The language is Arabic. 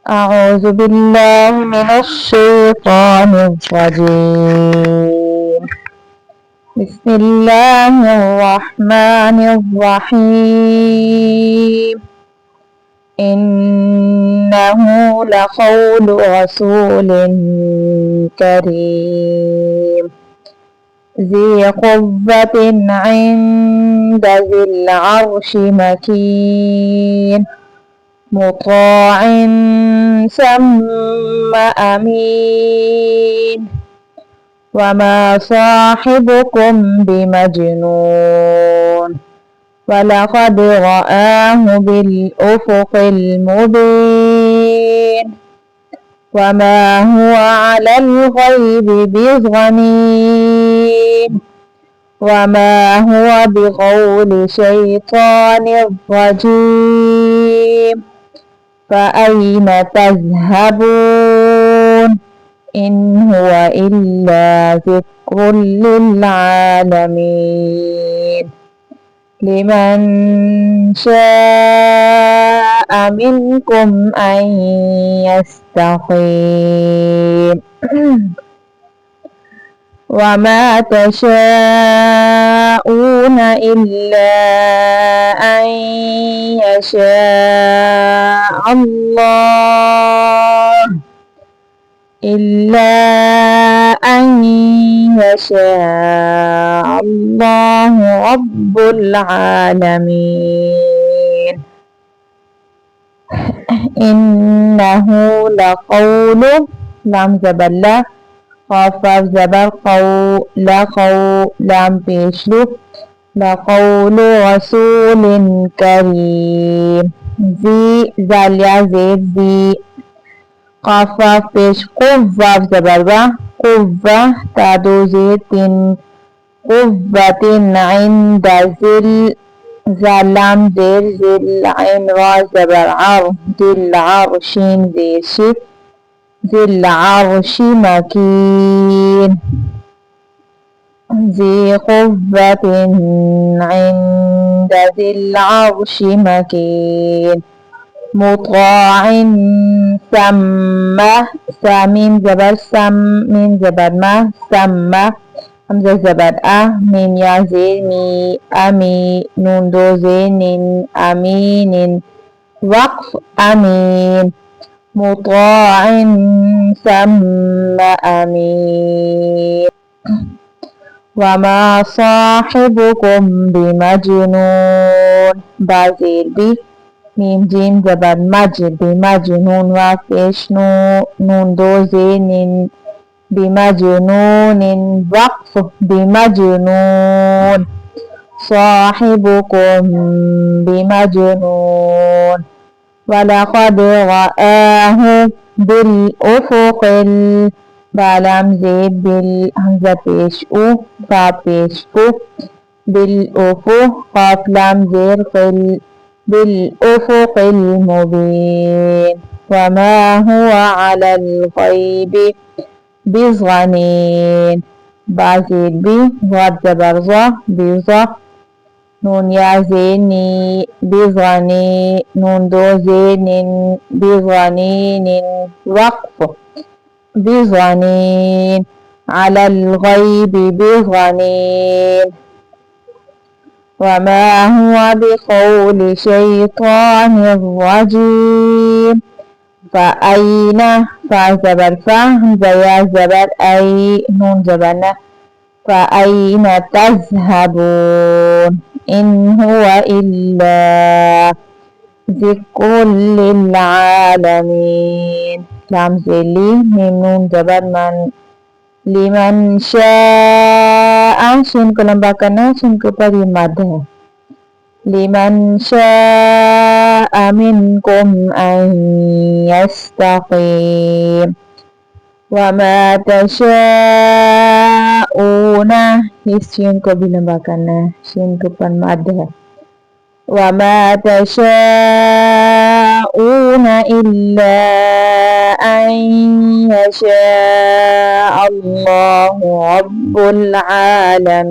أعوذ بالله من الشيطان الرجيم. بسم الله الرحمن الرحيم. إنه لقول رسول كريم ذي قوة عند ذي العرش مكين مطاع ثم أمين وما صاحبكم بمجنون ولقد رآه بالأفق المبين وما هو على الغيب بضنين وما هو بقول شيطان رجيم فأين تذهبون إن هو إلا ذكر للعالمين لمن شاء منكم أن يستقيم وما تشاءون إلا أن يشاء الله رب العالمين. إنه لقول لام زبر لا قاف زبر قو لا قو لام بيشلو لقول رسول كريم ذي زاليا زيد ذي قاف بيش قوة زبر با قوة تادو زيد قوة عند ذي زلام زير ذي عين را زبر عر ذي العرشين ذي شف ذي العرش مكين ذي قوة عند ذي العرش مكين مطاع ثم سامين زبر سم من زبر ما ثم همزة زبر من يا زيني أمي نون دو زين أمين وقف أمين مطاع ثم أمين وما صاحبكم بمجنون بازير بي ميم جيم زبر مجد بمجنون وفيش نون دو زين بمجنون وقف بمجنون صاحبكم بمجنون ولقد رآه بالأفق بلام زيد بالهمزة بيش أو فبيش أو بالأفق قاف لام زير بالأفق المبين وما هو على الغيب بضنين بازيد بي ضاد زبر بيضة نون يا زيني بظني نون دو زين بظنين وقف بظنين على الغيب بظنين وما هو بقول شيطان رجيم فأين فزبر همزة يا زبر أي نون زبرنا فأين تذهبون إن هو إلا ذكر للعالمين لام زلي ميم نون زبر من لمن شاء شين kelembakannya shin kepada mad لمن شاء منكم أن يستقيم وما تشاءون shin ko binambakan shin depan mad وما تشاءون إلا أن يشاء الله رب العالمين.